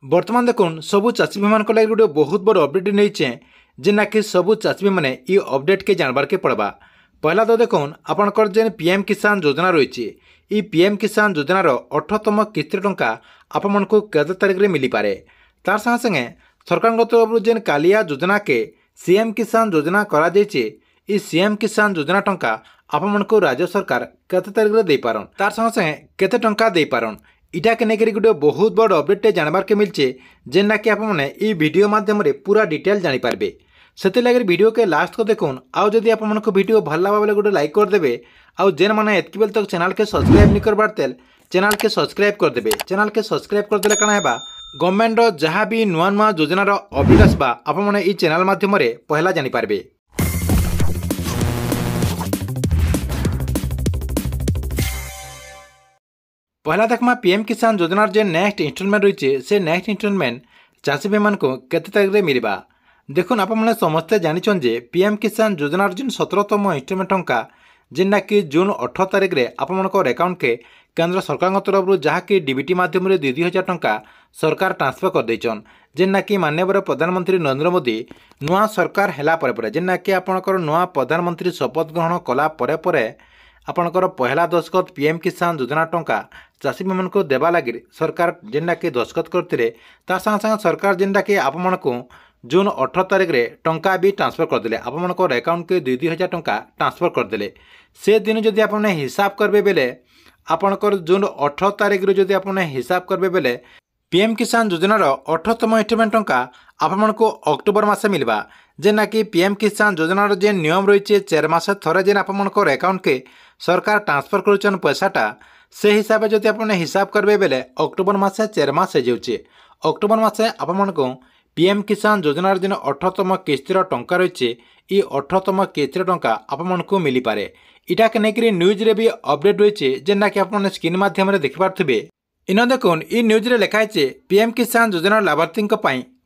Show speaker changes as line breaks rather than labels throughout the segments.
बर्तमान देखुन सबू चाषी भाई मान लगे गोटे बहुत बड़ अपडेट नहीं जेना कि सबू चाषी भाई मैंने ये अपडेट के जानबार के पड़वा। पहला तो देखुन आपंकर जेन पीएम किसान योजना रही ये पीएम किसान योजनार 18तम किस्ती टंका आपण को केते तारीख में मिल पारे। तार संगे संगे सरकार तरफ जेन कालिया योजना के सीएम किसान योजना करा ये सीएम किसान योजना टंका आपण को राज्य सरकार केते तारीख में दे पारन। तार संगे संगे केते टंका दे पारन इटा के लेकर गोटे बहुत बड़ अपडेट जानबार के मिलचे जेना कि आपने ये वीडियो माध्यम पूरा डिटेल जानीपारे। से लगे वीडियो के लास्ट को देखुन आउ जदि आपको वीडियो भल लगा बोले गोटे लाइक करदे आउ जेन मैंने एतकी बेल तक चैनल के सब्सक्राइब नहीं करबार तेल चैनल के सब्सक्राइब करदे। चैनल के सब्सक्राइब करदे कण है गवर्नमेंट जहाँ भी नुआ नुआ योजनार अपडेट आसबा आपने ये चैनल माध्यम पहला जानीपारे। पहला देखमा पीएम किसान योजनार जे नेक्स्ट इंस्टॉलमेंट रही से नेक्स्ट इंस्टॉलमेंट चाषी भाई मान को केते तारीख में मिलवा। देखुन आपने समस्ते जानिछन जे पीएम किसान योजनार जिन 17तम इंस्टॉलमेंट टंका जेना कि जून 18 तारीख में आपंकर अकाउंट के केंद्र सरकार तरफ जहाँकि डीबीटी माध्यम 2000 टंका सरकार ट्रांसफर कर देछन जेना कि माननीय प्रधानमंत्री नरेंद्र मोदी नुआ सरकार हैला परे जेना कि आपंकर नुआ प्रधानमंत्री शपथ ग्रहण कला परे आपंकर पहला दस्खत पीएम किसान योजना टंका चाषी भाई को देवा लगी सरकार जेना कि दस्खत करते तार संगे सरकार जेनटा कि आपण को जून 18 तारीख में टंका भी ट्रांसफर करदे आपंकर अकाउंट के 2000 टंका ट्रांसफर करदे। से दिन जदि आपने हिसाब करबे बेले आपंकर जून 18 तारीख रू जदि आपने हिसाब करबे बेले पीएम किसान योजनार 18तम इंस्टॉलमेंट टंका आपण को अक्टोबर मासे मिलवा जेना कि पीएम किसान योजनार जे नियम रही 4 मास थरे जेन आपंकर अकाउंट के सरकार ट्रांसफर करुचन पैसाटा से हिसाब से जब आपने हिसाब करबे बेले अक्टोबर मासे 4 मास हो अक्टोबर मासे आपण को पीएम किसान योजनार जेन 18तम किस्तीर टंका रही ये 18तम किस्तीर टंका आपण को मिल पारे। इटा के लेकर न्यूज रे भी अपडेट रही जेना कि आपने स्क्रीन माध्यम देखि पारथिबे। इन देखुन ये न्यूज रे लिखाई पीएम किसान योजनार लाभार्थी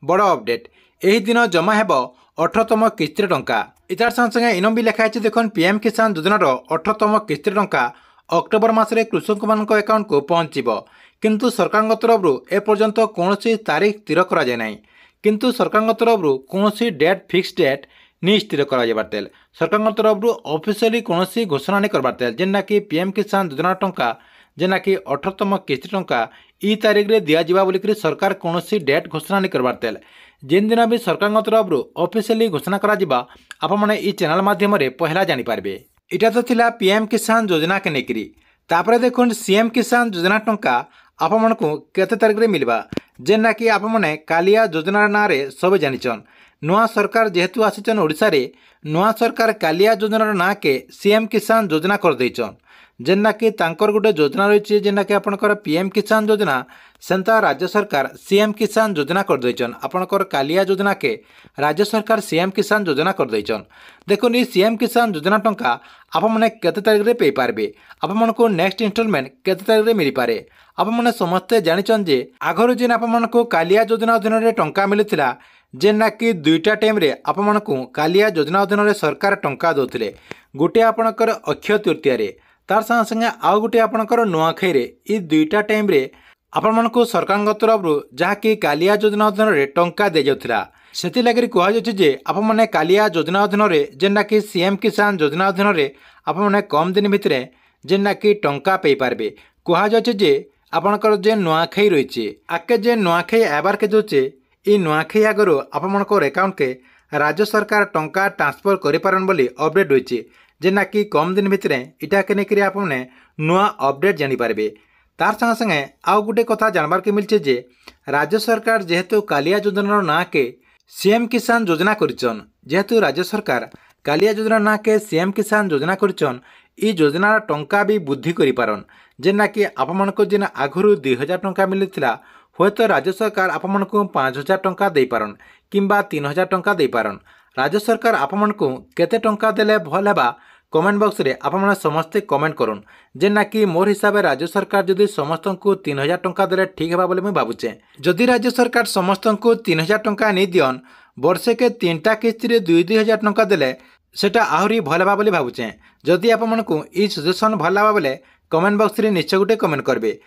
बड़ अपडेट यही दिन जमा हेब 18तम किस्तीर टंका। इतार संगे इन भी लिखाई देखुन पीएम किसान योजनार 18तम किस्तीर टंका अक्टोबर मासरे कृषक मान अकाउंट को पहुँचब किंतु सरकार तरफ एपर्यंत कौन तारीख स्थिर कराए किंतु सरकार तरफ कौन डेट फिक्स डेट नहीं स्थिर करार सरकार तरफ ऑफिशियली कौन घोषणा नहीं करबार जेना कि पीएम किसान योजना टंका जेना कि 18तम किस्ती टंका ई तारीख में दिज्वा बोलिक सरकार कौन डेट घोषणा नहीं करबार जेन दिन भी सरकार तरफ ऑफिशियली घोषणा करा आपने ये चैनल माध्यम पहला जानीपारे। इटा तो थिला पीएम किसान योजना के लेकर तापरे देखुन सीएम किसान योजना टंका आपण को केते तारीख में मिलवा जेना कि आपने कालिया योजना ना रे सब जानिछन नुआ सरकार जेहेतु आसिचन ओडिशा रे नुआ सरकार कालिया योजनार ना के सीएम किसान योजना कर देछन जेना कि तांकर गोटे योजना रही जेना कि आपनकर पीएम किसान योजना सेंता राज्य सरकार सीएम किसान योजना कर देछन आपनकर कालिया योजना के राज्य सरकार सीएम किसान योजना कर देछन। देखुन ये सीएम किसान योजना टंका आपने केते तारीख में पे पारबे आपन को नेक्स्ट इंस्टॉलमेंट केते तारीख में मिल पारे। आपने समस्ते जानिछन जे आगरो जेन आपन को कालिया योजना अधीन रे टंका मिलुथिला जेना कि 2टा टाइम रे आपन को कालिया योजना अधीन रे सरकार टंका दोथिले गोटे आपनकर अक्षय तृतीया रे तार संगे संगे आउ गोटे आपनकर नुआखाई रे ई 2टा टाइम रे आपण को सरकार तरफ जहाँकि कालिया योजना अधीन रे टंका दे जाउथिला सेति लगे कह जे आपने कालिया योजना अधीन रे जेना कि सीएम किसान योजना अधीन रे आपने कम दिन भितर जेना कि टंका पे पारबे कह जे आपनकर जे नुआखाई रही आके जे नुआखाई आबार के जोचे ये नुआखाई आगर आपंकर अकाउंट के राज्य सरकार टंका ट्रांसफर करें बोली अपडेट रही जेना कि कम दिन भितर इटा के लेकर आपने नुआ अपडेट जानीपारे। तार संगे संगे आउ गोटे कथा जानबार के मिलचे जे राज्य सरकार जेहेतु कालिया योजनार ना के सीएम किसान योजना करिछन जेहेतु राज्य सरकार कालिया योजना ना के सीएम किसान योजना करिछन ई योजनार टंका भी वृद्धि करिपारन जेना कि आपन को जेना आगुरु 2000 टंका मिलुथिला हे तो राज्य सरकार आपन को 5000 टंका दे पारन किंबा 3000 टंका दे पारन। राज्य सरकार आपन को केते टंका देले भल हेबा कमेंट बॉक्स रे आपन समस्ते कमेंट करन जेना कि मोर हिसाब से राज्य सरकार जदि समस्त को 3000 टंका देले ठीक हेबा बोले मैं भाबुचे जदि राज्य सरकार समस्त को 3000 टंका नहीं दियन वर्षे के 3टा किस्ती रे 2000 टंका देले सेटा आहरी भल हेबा बोली भाबुचे। जदि आपन को ई सजेशन भल हेबा बोले कमेंट बॉक्स रे निश्चय गोटे कमेंट करबे।